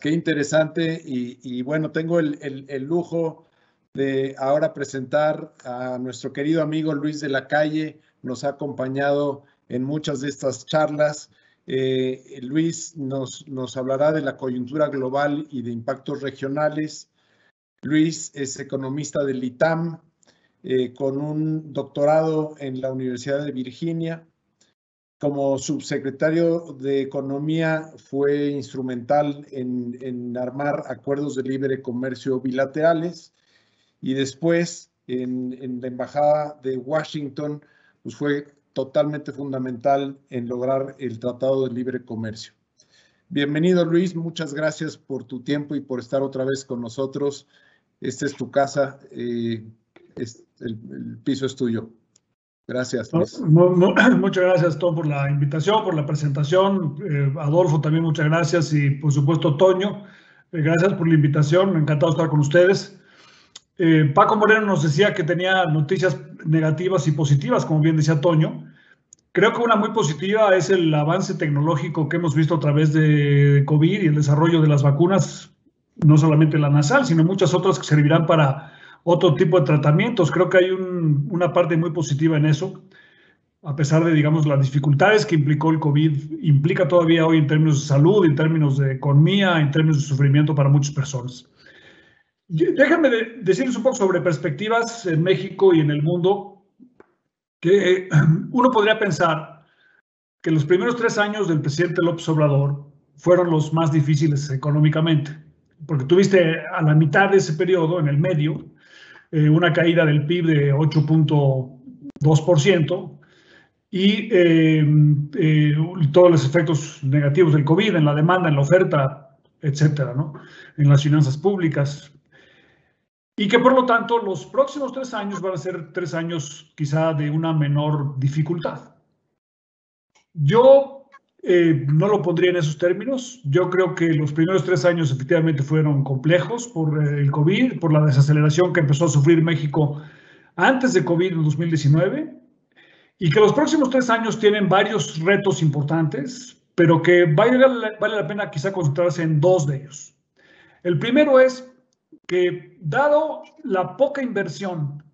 Qué interesante y bueno, tengo el lujo de ahora presentar a nuestro querido amigo Luis de la Calle. Nos ha acompañado en muchas de estas charlas. Luis nos hablará de la coyuntura global y de impactos regionales. Luis es economista del ITAM, con un doctorado en la Universidad de Virginia. Como subsecretario de Economía fue instrumental en armar acuerdos de libre comercio bilaterales y después en la Embajada de Washington pues fue totalmente fundamental en lograr el Tratado de Libre Comercio. Bienvenido, Luis, muchas gracias por tu tiempo y por estar otra vez con nosotros. Esta es tu casa, el piso es tuyo. Gracias, Luis. Muchas gracias, Tom, por la invitación, por la presentación. Adolfo, también muchas gracias. Y, por supuesto, Toño, gracias por la invitación. Me ha encantado estar con ustedes. Paco Moreno nos decía que tenía noticias negativas y positivas, como bien decía Toño. Creo que una muy positiva es el avance tecnológico que hemos visto a través de COVID y el desarrollo de las vacunas, no solamente la nasal, sino muchas otras que servirán para otro tipo de tratamientos. Creo que hay una parte muy positiva en eso, a pesar de, digamos, las dificultades que implicó el COVID, implica todavía hoy en términos de salud, en términos de economía, en términos de sufrimiento para muchas personas. Déjenme decirles un poco sobre perspectivas en México y en el mundo, que uno podría pensar que los primeros 3 años del presidente López Obrador fueron los más difíciles económicamente, porque tuviste a la mitad de ese periodo, en el medio, una caída del PIB de 8.2% y todos los efectos negativos del COVID en la demanda, en la oferta, etcétera, ¿no? En las finanzas públicas. Y que por lo tanto los próximos 3 años van a ser 3 años quizá de una menor dificultad. Yo no lo pondría en esos términos. Yo creo que los primeros 3 años efectivamente fueron complejos por el COVID, por la desaceleración que empezó a sufrir México antes de COVID en 2019, y que los próximos 3 años tienen varios retos importantes, pero que vale la pena quizá concentrarse en 2 de ellos. El primero es que, dado la poca inversión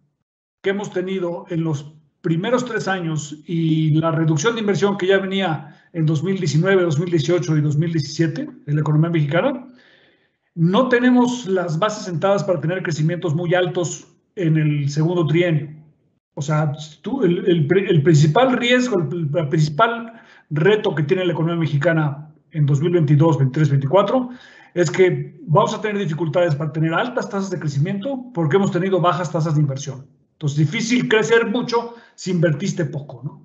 que hemos tenido en los primeros 3 años y la reducción de inversión que ya venía en 2019, 2018 y 2017 en la economía mexicana, no tenemos las bases sentadas para tener crecimientos muy altos en el segundo trienio. O sea, el principal riesgo, el principal reto que tiene la economía mexicana en 2022, 23, 24 es que vamos a tener dificultades para tener altas tasas de crecimiento porque hemos tenido bajas tasas de inversión. Entonces, difícil crecer mucho si invertiste poco, ¿no?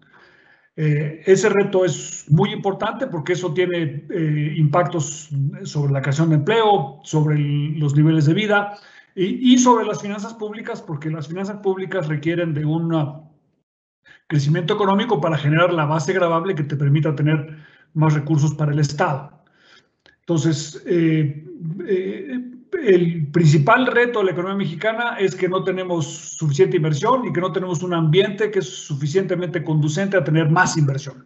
Ese reto es muy importante porque eso tiene impactos sobre la creación de empleo, sobre los niveles de vida y sobre las finanzas públicas, porque las finanzas públicas requieren de un crecimiento económico para generar la base gravable que te permita tener más recursos para el Estado. Entonces, el principal reto de la economía mexicana es que no tenemos suficiente inversión y que no tenemos un ambiente que es suficientemente conducente a tener más inversión.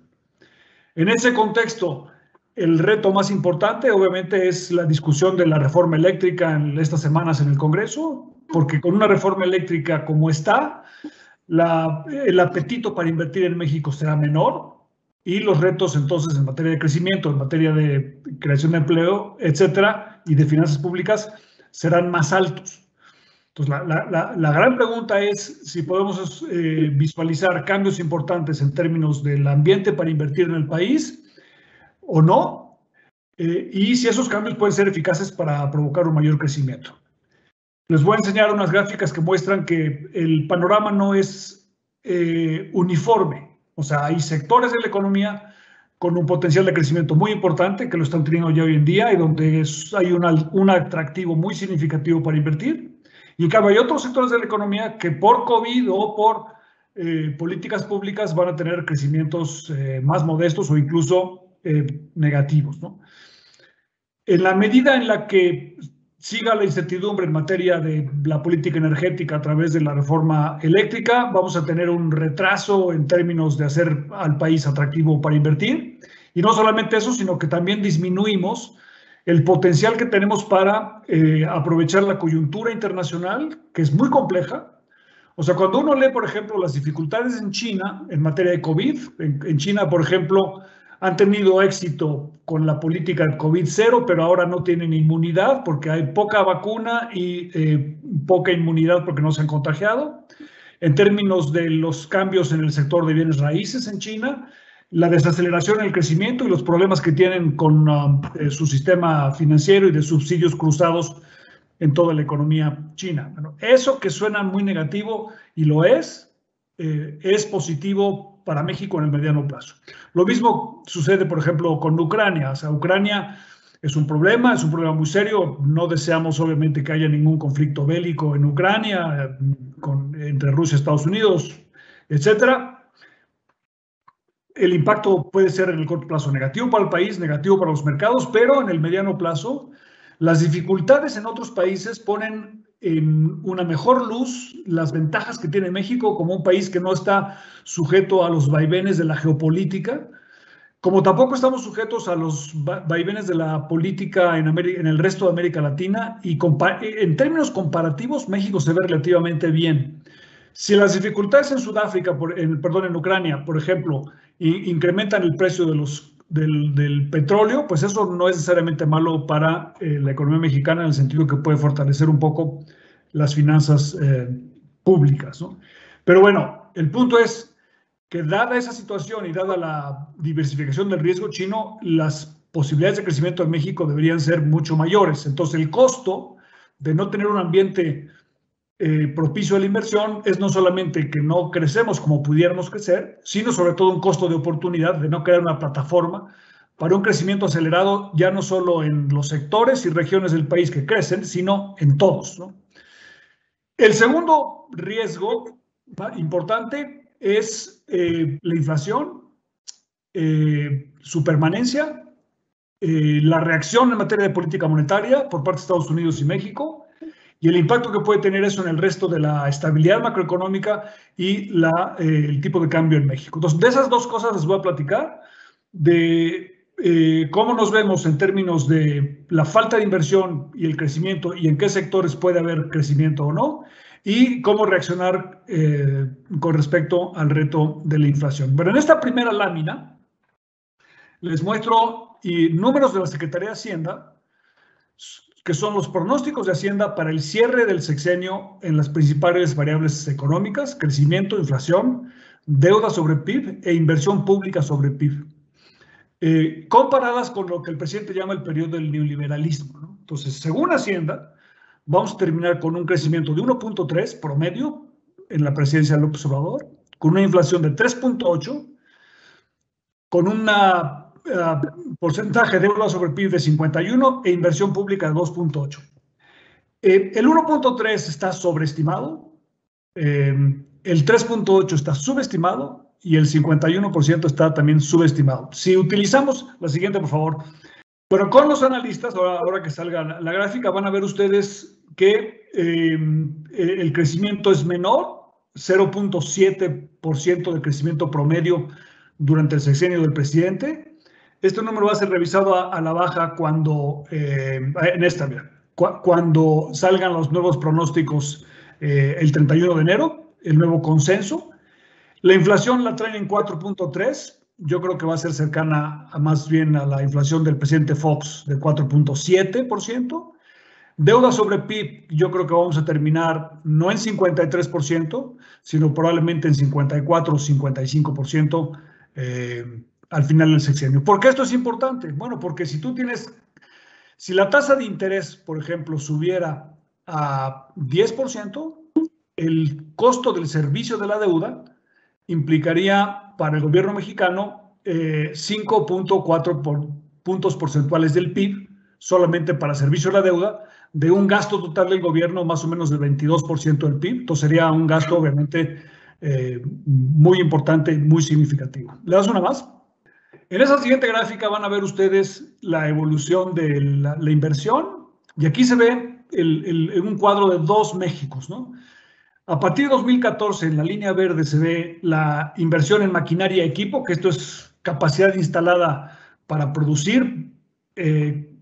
En ese contexto, el reto más importante obviamente es la discusión de la reforma eléctrica en estas semanas en el Congreso, porque con una reforma eléctrica como está, el apetito para invertir en México será menor y los retos entonces en materia de crecimiento, en materia de creación de empleo, etcétera, y de finanzas públicas serán más altos. Entonces, la gran pregunta es si podemos visualizar cambios importantes en términos del ambiente para invertir en el país o no, y si esos cambios pueden ser eficaces para provocar un mayor crecimiento. Les voy a enseñar unas gráficas que muestran que el panorama no es uniforme. O sea, hay sectores de la economía con un potencial de crecimiento muy importante que lo están teniendo ya hoy en día y donde hay un atractivo muy significativo para invertir. Y en cambio hay otros sectores de la economía que por COVID o por políticas públicas van a tener crecimientos más modestos o incluso negativos, ¿no? En la medida en la que siga la incertidumbre en materia de la política energética a través de la reforma eléctrica, vamos a tener un retraso en términos de hacer al país atractivo para invertir. Y no solamente eso, sino que también disminuimos el potencial que tenemos para aprovechar la coyuntura internacional, que es muy compleja. O sea, cuando uno lee, por ejemplo, las dificultades en China en materia de COVID, en China, por ejemplo, han tenido éxito con la política de COVID-0, pero ahora no tienen inmunidad porque hay poca vacuna y poca inmunidad porque no se han contagiado. En términos de los cambios en el sector de bienes raíces en China, la desaceleración en el crecimiento y los problemas que tienen con su sistema financiero y de subsidios cruzados en toda la economía china. Bueno, eso que suena muy negativo, y lo es positivo para México en el mediano plazo. Lo mismo sucede, por ejemplo, con Ucrania. O sea, Ucrania es un problema muy serio. No deseamos, obviamente, que haya ningún conflicto bélico en Ucrania, entre Rusia y Estados Unidos, etcétera. El impacto puede ser en el corto plazo negativo para el país, negativo para los mercados, pero en el mediano plazo, las dificultades en otros países ponen en una mejor luz las ventajas que tiene México como un país que no está sujeto a los vaivenes de la geopolítica, como tampoco estamos sujetos a los vaivenes de la política en el resto de América Latina, y en términos comparativos México se ve relativamente bien. Si las dificultades en Sudáfrica, en Ucrania, por ejemplo, incrementan el precio del petróleo, pues eso no es necesariamente malo para la economía mexicana, en el sentido que puede fortalecer un poco las finanzas públicas, ¿no? Pero bueno, el punto es que dada esa situación y dada la diversificación del riesgo chino, las posibilidades de crecimiento de México deberían ser mucho mayores. Entonces, el costo de no tener un ambiente propicio a la inversión es no solamente que no crecemos como pudiéramos crecer, sino sobre todo un costo de oportunidad de no crear una plataforma para un crecimiento acelerado, ya no solo en los sectores y regiones del país que crecen, sino en todos, ¿no? El segundo riesgo importante es la inflación, su permanencia, la reacción en materia de política monetaria por parte de Estados Unidos y México, y el impacto que puede tener eso en el resto de la estabilidad macroeconómica y el tipo de cambio en México. Entonces, de esas dos cosas les voy a platicar, de cómo nos vemos en términos de la falta de inversión y el crecimiento, y en qué sectores puede haber crecimiento o no, y cómo reaccionar con respecto al reto de la inflación. Pero en esta primera lámina les muestro números de la Secretaría de Hacienda, que son los pronósticos de Hacienda para el cierre del sexenio en las principales variables económicas: crecimiento, inflación, deuda sobre PIB e inversión pública sobre PIB, comparadas con lo que el presidente llama el periodo del neoliberalismo, ¿no? Entonces, según Hacienda, vamos a terminar con un crecimiento de 1.3 promedio en la presidencia de López Obrador, con una inflación de 3.8, con una porcentaje de deuda sobre PIB de 51 e inversión pública de 2.8. El 1.3 está sobreestimado, el 3.8 está subestimado y el 51% está también subestimado. Si utilizamos la siguiente, por favor. Bueno, con los analistas, ahora que salga la gráfica, van a ver ustedes que el crecimiento es menor, 0.7% de crecimiento promedio durante el sexenio del presidente. Este número va a ser revisado a la baja cuando, cuando salgan los nuevos pronósticos el 31 de enero, el nuevo consenso. La inflación la traen en 4.3. Yo creo que va a ser cercana más bien a la inflación del presidente Fox de 4.7%. Deuda sobre PIB, yo creo que vamos a terminar no en 53%, sino probablemente en 54 o 55%. Al final del sexenio. ¿Por qué esto es importante? Bueno, porque si la tasa de interés, por ejemplo, subiera a 10%, el costo del servicio de la deuda implicaría para el gobierno mexicano 5.4 puntos porcentuales del PIB, solamente para servicio de la deuda, de un gasto total del gobierno más o menos del 22% del PIB. Entonces sería un gasto obviamente muy importante, muy significativo. ¿Le das una más? En esa siguiente gráfica van a ver ustedes la evolución de la inversión, y aquí se ve un cuadro de dos Méxicos, ¿no? A partir de 2014, en la línea verde, se ve la inversión en maquinaria y equipo, que esto es capacidad instalada para producir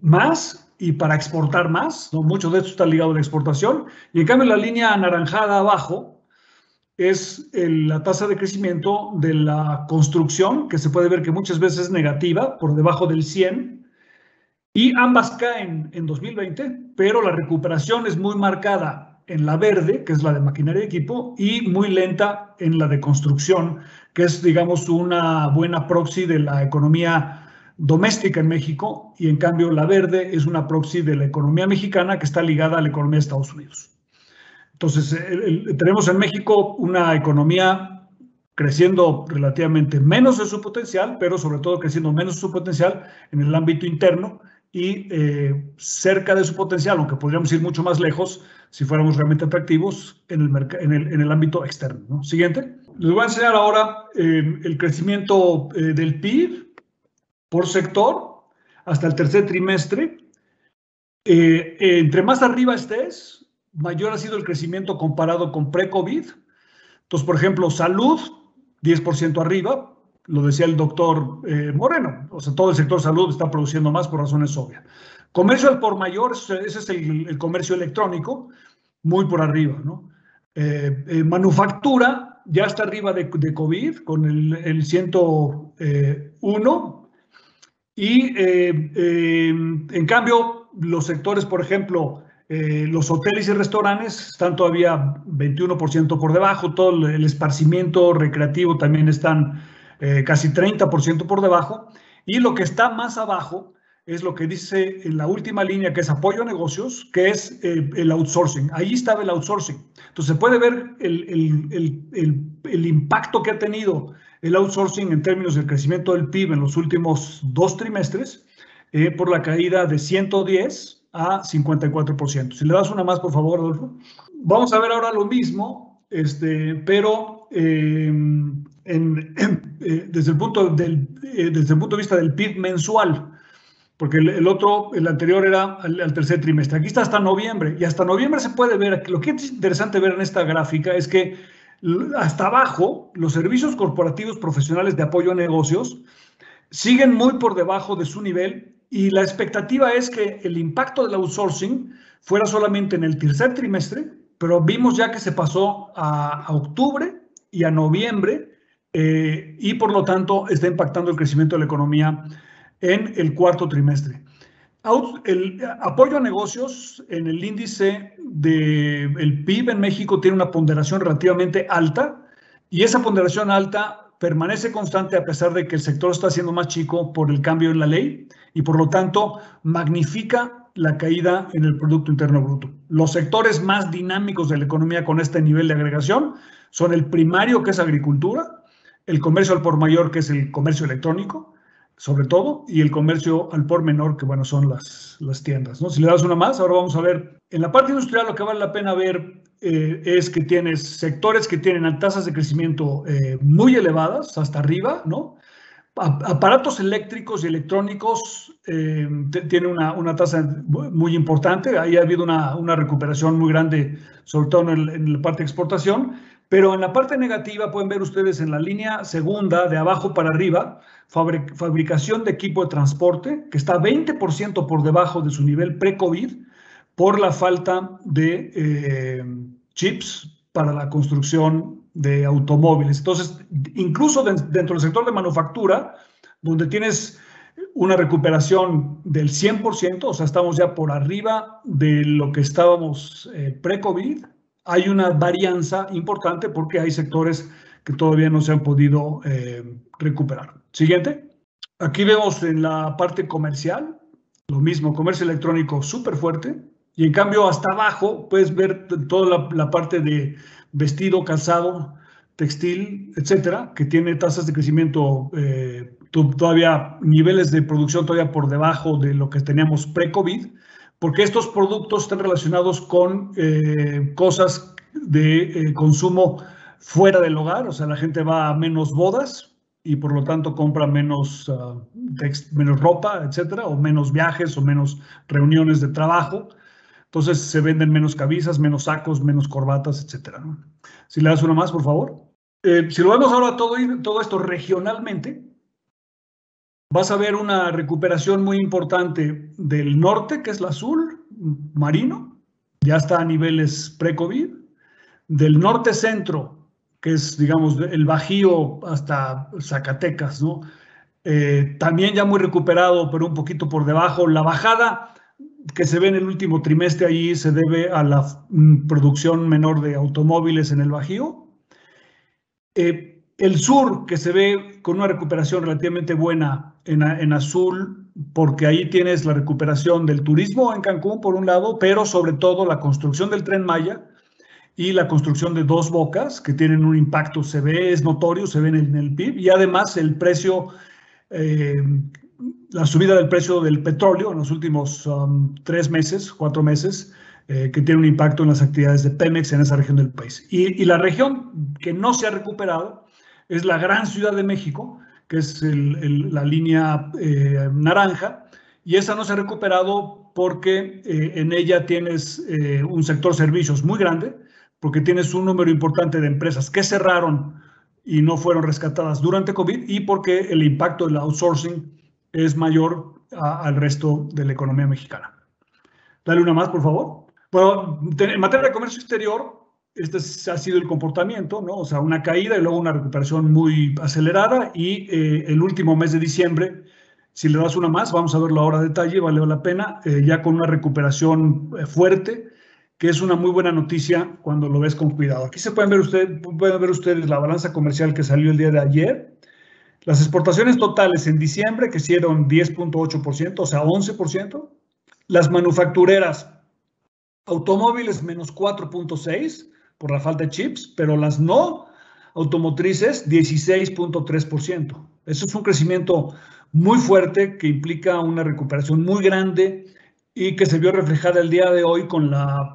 más y para exportar más, ¿no? Mucho de esto está ligado a la exportación. Y en cambio la línea anaranjada abajo es la tasa de crecimiento de la construcción, que se puede ver que muchas veces es negativa, por debajo del 100, y ambas caen en 2020, pero la recuperación es muy marcada en la verde, que es la de maquinaria y equipo, y muy lenta en la de construcción, que es, digamos, una buena proxy de la economía doméstica en México, y en cambio la verde es una proxy de la economía mexicana que está ligada a la economía de Estados Unidos. Entonces, tenemos en México una economía creciendo relativamente menos de su potencial, pero sobre todo creciendo menos de su potencial en el ámbito interno y cerca de su potencial, aunque podríamos ir mucho más lejos si fuéramos realmente atractivos en el ámbito externo, ¿no? Siguiente. Les voy a enseñar ahora el crecimiento del PIB por sector hasta el tercer trimestre. Entre más arriba estés, mayor ha sido el crecimiento comparado con pre-COVID. Entonces, por ejemplo, salud, 10% arriba, lo decía el doctor Moreno, o sea, todo el sector salud está produciendo más por razones obvias. Comercio al por mayor, ese es el comercio electrónico, muy por arriba, ¿no? Manufactura ya está arriba de COVID con el 101, y en cambio los sectores, por ejemplo, los hoteles y restaurantes están todavía 21% por debajo, todo el esparcimiento recreativo también están casi 30% por debajo, y lo que está más abajo es lo que dice en la última línea, que es apoyo a negocios, que es el outsourcing. Ahí estaba el outsourcing. Entonces se puede ver el impacto que ha tenido el outsourcing en términos del crecimiento del PIB en los últimos 2 trimestres, por la caída de 110 a 54%. Si le das una más, por favor, Adolfo. Vamos a ver ahora lo mismo, pero desde el punto de vista del PIB mensual, porque el anterior era al tercer trimestre. Aquí está hasta noviembre, y hasta noviembre se puede ver, lo que es interesante ver en esta gráfica es que hasta abajo, los servicios corporativos profesionales de apoyo a negocios siguen muy por debajo de su nivel, y la expectativa es que el impacto del outsourcing fuera solamente en el tercer trimestre, pero vimos ya que se pasó a octubre y a noviembre, y por lo tanto está impactando el crecimiento de la economía en el cuarto trimestre. El apoyo a negocios en el índice del PIB en México tiene una ponderación relativamente alta, y esa ponderación alta permanece constante a pesar de que el sector está siendo más chico por el cambio en la ley, y por lo tanto magnifica la caída en el Producto Interno Bruto. Los sectores más dinámicos de la economía con este nivel de agregación son el primario, que es agricultura, el comercio al por mayor, que es el comercio electrónico, sobre todo, y el comercio al por menor, que bueno, son las tiendas, ¿no? Si le das una más, ahora vamos a ver, en la parte industrial lo que vale la pena ver es que tienes sectores que tienen tasas de crecimiento muy elevadas, hasta arriba, ¿no? Aparatos eléctricos y electrónicos tiene una tasa muy importante. Ahí ha habido una recuperación muy grande, sobre todo en la parte de exportación, pero en la parte negativa pueden ver ustedes en la línea segunda, de abajo para arriba, fabricación de equipo de transporte, que está 20% por debajo de su nivel pre-COVID por la falta de chips para la construcción de automóviles. Entonces, incluso dentro del sector de manufactura, donde tienes una recuperación del 100%, o sea, estamos ya por arriba de lo que estábamos pre-COVID, hay una varianza importante porque hay sectores que todavía no se han podido recuperar. Siguiente. Aquí vemos en la parte comercial, lo mismo, comercio electrónico súper fuerte, y en cambio hasta abajo puedes ver toda la parte de vestido, calzado, textil, etcétera, que tiene tasas de crecimiento todavía, niveles de producción todavía por debajo de lo que teníamos pre-COVID, porque estos productos están relacionados con cosas de consumo fuera del hogar, o sea, la gente va a menos bodas y por lo tanto compra menos ropa, etcétera, o menos viajes o menos reuniones de trabajo. Entonces se venden menos camisas, menos sacos, menos corbatas, etcétera, ¿no? Si le das una más, por favor. Si lo vemos ahora todo esto regionalmente, vas a ver una recuperación muy importante del norte, que es el azul marino, ya está a niveles pre-COVID, del norte centro, que es, digamos, el Bajío hasta Zacatecas, ¿no? También ya muy recuperado, pero un poquito por debajo. La bajada que se ve en el último trimestre ahí se debe a la producción menor de automóviles en el Bajío. El sur, que se ve con una recuperación relativamente buena en azul, porque ahí tienes la recuperación del turismo en Cancún, por un lado, pero sobre todo la construcción del Tren Maya y la construcción de Dos Bocas, que tienen un impacto, se ve, es notorio, se ve en el PIB, y además el precio, la subida del precio del petróleo en los últimos 3 meses, 4 meses, que tiene un impacto en las actividades de Pemex en esa región del país. Y la región que no se ha recuperado es la gran Ciudad de México, que es la línea naranja, y esa no se ha recuperado porque en ella tienes un sector servicios muy grande, porque tienes un número importante de empresas que cerraron y no fueron rescatadas durante COVID, y porque el impacto del outsourcing es mayor al resto de la economía mexicana. Dale una más, por favor. Bueno, en materia de comercio exterior, este ha sido el comportamiento, ¿no? O sea, una caída y luego una recuperación muy acelerada, y el último mes de diciembre, si le das una más, vamos a verlo ahora a detalle, vale la pena, ya con una recuperación fuerte, que es una muy buena noticia cuando lo ves con cuidado. Aquí pueden ver ustedes la balanza comercial que salió el día de ayer. Las exportaciones totales en diciembre crecieron 10.8%, o sea, 11%. Las manufactureras, automóviles menos 4.6% por la falta de chips, pero las no automotrices 16.3%. Eso es un crecimiento muy fuerte que implica una recuperación muy grande y que se vio reflejada el día de hoy con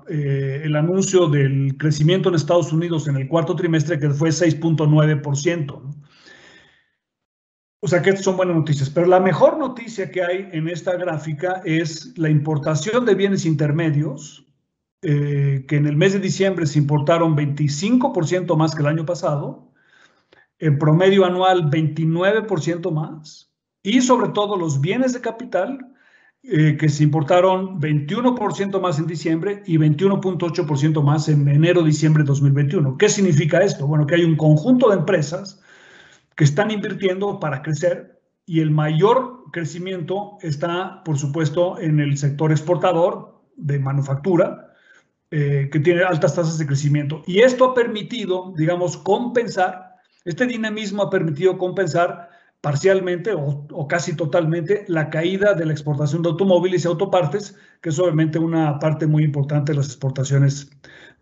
el anuncio del crecimiento en Estados Unidos en el cuarto trimestre, que fue 6.9%, ¿no? O sea que estas son buenas noticias, pero la mejor noticia que hay en esta gráfica es la importación de bienes intermedios, que en el mes de diciembre se importaron 25% más que el año pasado, en promedio anual 29% más, y sobre todo los bienes de capital, que se importaron 21% más en diciembre y 21.8% más en enero-diciembre de 2021. ¿Qué significa esto? Bueno, que hay un conjunto de empresas que están invirtiendo para crecer, y el mayor crecimiento está, por supuesto, en el sector exportador de manufactura, que tiene altas tasas de crecimiento. Y esto ha permitido, digamos, compensar, este dinamismo ha permitido compensar parcialmente o casi totalmente la caída de la exportación de automóviles y autopartes, que es obviamente una parte muy importante de las exportaciones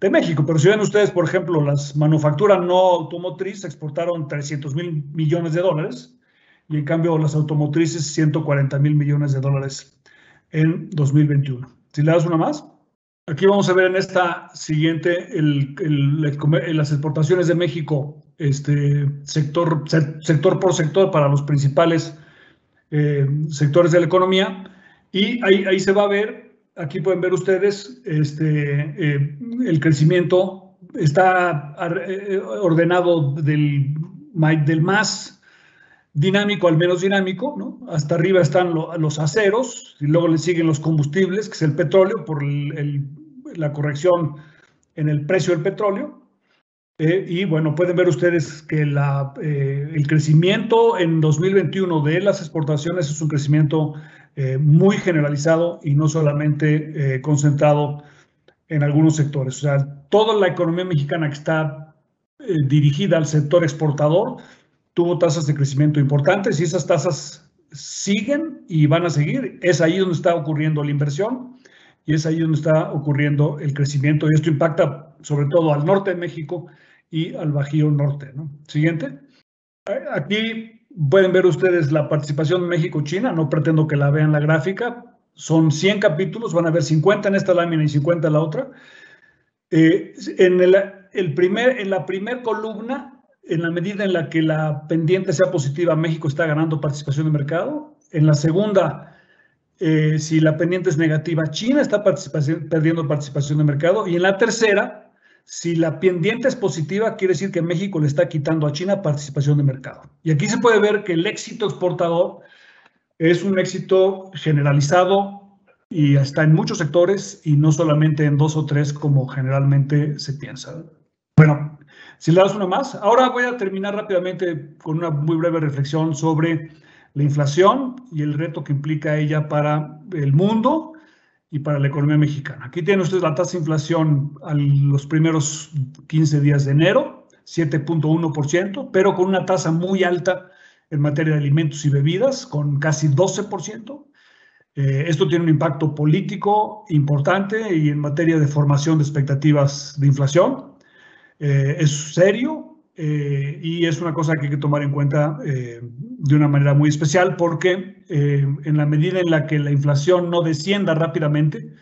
de México. Pero si ven ustedes, por ejemplo, las manufacturas no automotriz exportaron 300,000 millones de dólares, y en cambio las automotrices 140,000 millones de dólares en 2021. Si le das una más. Aquí vamos a ver en esta siguiente las exportaciones de México, sector por sector, para los principales sectores de la economía, y ahí se va a ver, aquí pueden ver ustedes, el crecimiento está ordenado del más dinámico al menos dinámico, ¿no? Hasta arriba están los aceros, y luego le siguen los combustibles, que es el petróleo, por la corrección en el precio del petróleo. Y bueno, pueden ver ustedes que el crecimiento en 2021 de las exportaciones es un crecimiento muy generalizado y no solamente concentrado en algunos sectores. O sea, toda la economía mexicana que está dirigida al sector exportador tuvo tasas de crecimiento importantes, y esas tasas siguen y van a seguir. Es ahí donde está ocurriendo la inversión y es ahí donde está ocurriendo el crecimiento, y esto impacta sobre todo al norte de México y al Bajío Norte, ¿no? Siguiente. Aquí pueden ver ustedes la participación de México-China, no pretendo que la vean la gráfica, son 100 capítulos, van a ver 50 en esta lámina y 50 en la otra. En la primera columna, en la medida en la que la pendiente sea positiva, México está ganando participación de mercado. En la segunda, si la pendiente es negativa, China está perdiendo participación de mercado. Y en la tercera, si la pendiente es positiva, quiere decir que México le está quitando a China participación de mercado. Y aquí se puede ver que el éxito exportador Es un éxito generalizado y está en muchos sectores y no solamente en 2 o 3 como generalmente se piensa. Bueno, si le das una más. Ahora voy a terminar rápidamente con una muy breve reflexión sobre la inflación y el reto que implica ella para el mundo y para la economía mexicana. Aquí tienen ustedes la tasa de inflación a los primeros 15 días de enero, 7.1%, pero con una tasa muy alta en materia de alimentos y bebidas, con casi 12%. Esto tiene un impacto político importante y en materia de formación de expectativas de inflación. Es serio y es una cosa que hay que tomar en cuenta de una manera muy especial porque en la medida en la que la inflación no descienda rápidamente,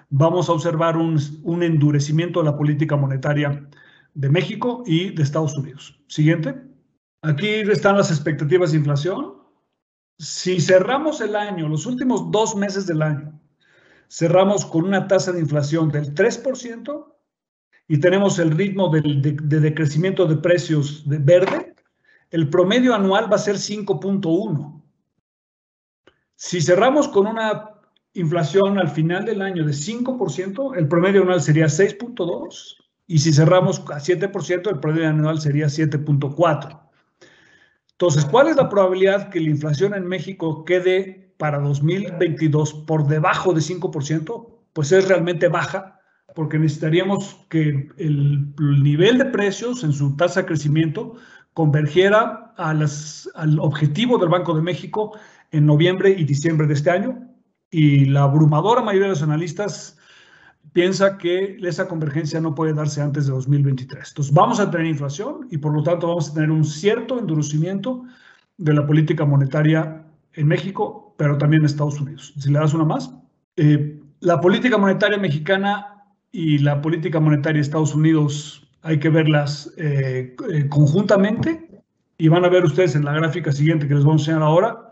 vamos a observar un endurecimiento de la política monetaria de México y de Estados Unidos. Siguiente. Aquí están las expectativas de inflación. Si cerramos el año, los últimos 2 meses del año, cerramos con una tasa de inflación del 3%, y tenemos el ritmo de decrecimiento de precios de verde, el promedio anual va a ser 5.1. Si cerramos con una inflación al final del año de 5%, el promedio anual sería 6.2, y si cerramos a 7%, el promedio anual sería 7.4. Entonces, ¿cuál es la probabilidad que la inflación en México quede para 2022 por debajo de 5%? Pues es realmente baja, porque necesitaríamos que el nivel de precios en su tasa de crecimiento convergiera al objetivo del Banco de México en noviembre y diciembre de este año, y la abrumadora mayoría de los analistas piensa que esa convergencia no puede darse antes de 2023. Entonces vamos a tener inflación y por lo tanto vamos a tener un cierto endurecimiento de la política monetaria en México, pero también en Estados Unidos. Si le das una más. La política monetaria mexicana y la política monetaria de Estados Unidos hay que verlas conjuntamente, y van a ver ustedes en la gráfica siguiente que les vamos a enseñar ahora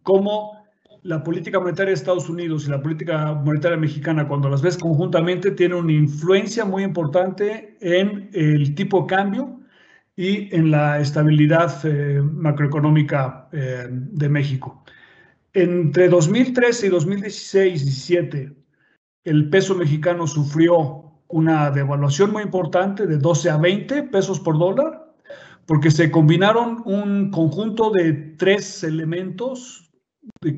cómo la política monetaria de Estados Unidos y la política monetaria mexicana, cuando las ves conjuntamente, tiene una influencia muy importante en el tipo de cambio y en la estabilidad macroeconómica de México. Entre 2013 y 2016-17, el peso mexicano sufrió una devaluación muy importante de 12 a 20 pesos por dólar, porque se combinaron un conjunto de 3 elementos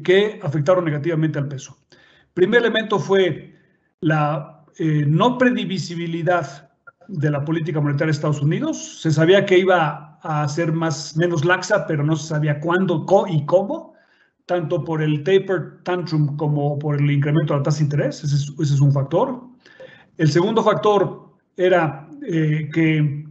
que afectaron negativamente al peso. El primer elemento fue la no previsibilidad de la política monetaria de Estados Unidos. Se sabía que iba a ser menos laxa, pero no se sabía cuándo y cómo, tanto por el taper tantrum como por el incremento de la tasa de interés. Ese es un factor. El segundo factor era que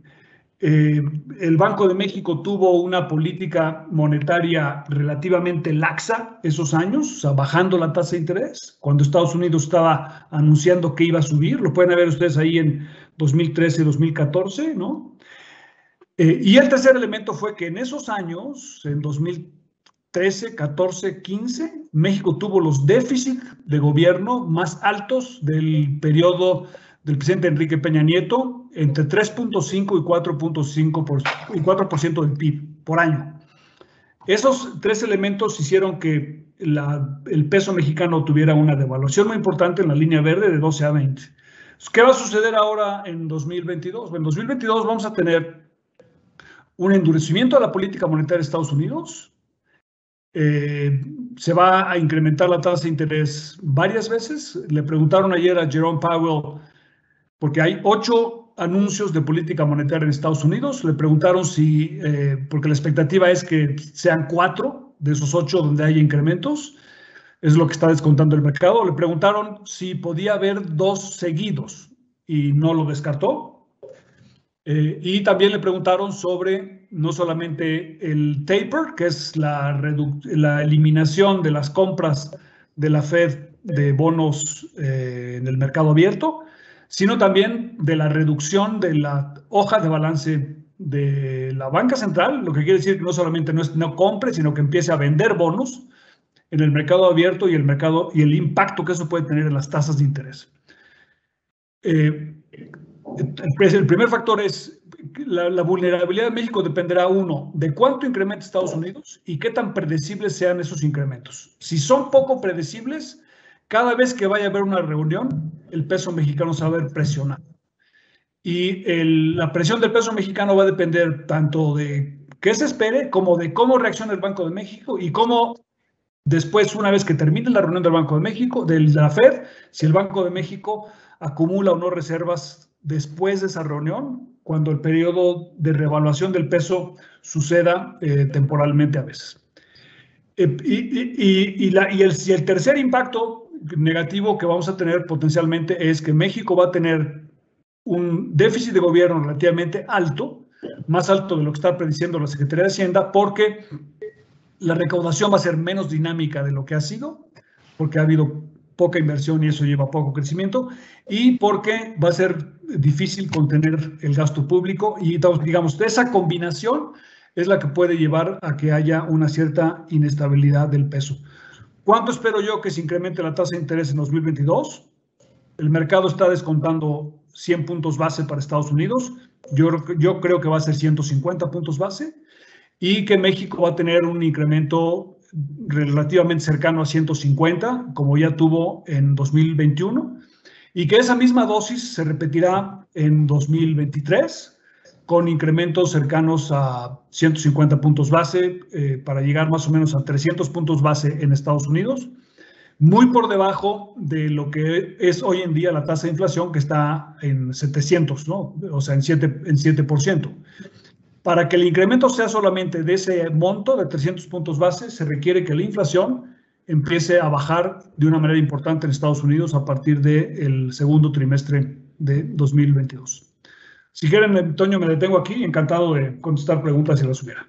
el Banco de México tuvo una política monetaria relativamente laxa esos años, o sea, bajando la tasa de interés, cuando Estados Unidos estaba anunciando que iba a subir. Lo pueden ver ustedes ahí en 2013 y 2014, ¿no? Y el tercer elemento fue que en esos años, en 2013, 14, 15, México tuvo los déficits de gobierno más altos del periodo del presidente Enrique Peña Nieto, entre 3.5 y 4% del PIB por año. Esos 3 elementos hicieron que el peso mexicano tuviera una devaluación muy importante en la línea verde de 12 a 20. ¿Qué va a suceder ahora en 2022? Bueno, en 2022 vamos a tener un endurecimiento de la política monetaria de Estados Unidos. Se va a incrementar la tasa de interés varias veces. Le preguntaron ayer a Jerome Powell, porque hay 8 anuncios de política monetaria en Estados Unidos. Le preguntaron si, porque la expectativa es que sean 4 de esos 8 donde haya incrementos, es lo que está descontando el mercado. Le preguntaron si podía haber 2 seguidos y no lo descartó. Y también le preguntaron sobre no solamente el taper, que es la eliminación de las compras de la Fed de bonos en el mercado abierto, sino también de la reducción de la hoja de balance de la banca central, lo que quiere decir que no solamente no compre, sino que empiece a vender bonos en el mercado abierto y el impacto que eso puede tener en las tasas de interés. El primer factor es la vulnerabilidad de México dependerá, uno, de cuánto incrementa Estados Unidos y qué tan predecibles sean esos incrementos. Si son poco predecibles, cada vez que vaya a haber una reunión, el peso mexicano se va a ver presionado. Y la presión del peso mexicano va a depender tanto de qué se espere como de cómo reacciona el Banco de México y cómo después, una vez que termine la reunión del Banco de México, de la FED, si el Banco de México acumula o no reservas después de esa reunión, cuando el periodo de reevaluación del peso suceda temporalmente a veces. Y el tercer impacto negativo que vamos a tener potencialmente es que México va a tener un déficit de gobierno relativamente alto, más alto de lo que está prediciendo la Secretaría de Hacienda, porque la recaudación va a ser menos dinámica de lo que ha sido, porque ha habido poca inversión y eso lleva poco crecimiento, y porque va a ser difícil contener el gasto público, y digamos, esa combinación es la que puede llevar a que haya una cierta inestabilidad del peso. ¿Cuánto espero yo que se incremente la tasa de interés en 2022? El mercado está descontando 100 puntos base para Estados Unidos. Yo creo que va a ser 150 puntos base y que México va a tener un incremento relativamente cercano a 150, como ya tuvo en 2021, y que esa misma dosis se repetirá en 2023 con incrementos cercanos a 150 puntos base para llegar más o menos a 300 puntos base en Estados Unidos, muy por debajo de lo que es hoy en día la tasa de inflación, que está en 700, ¿no? O sea, en 7%. Para que el incremento sea solamente de ese monto de 300 puntos base, se requiere que la inflación empiece a bajar de una manera importante en Estados Unidos a partir del segundo trimestre de 2022. Si quieren, Toño, me detengo aquí, encantado de contestar preguntas si las hubiera.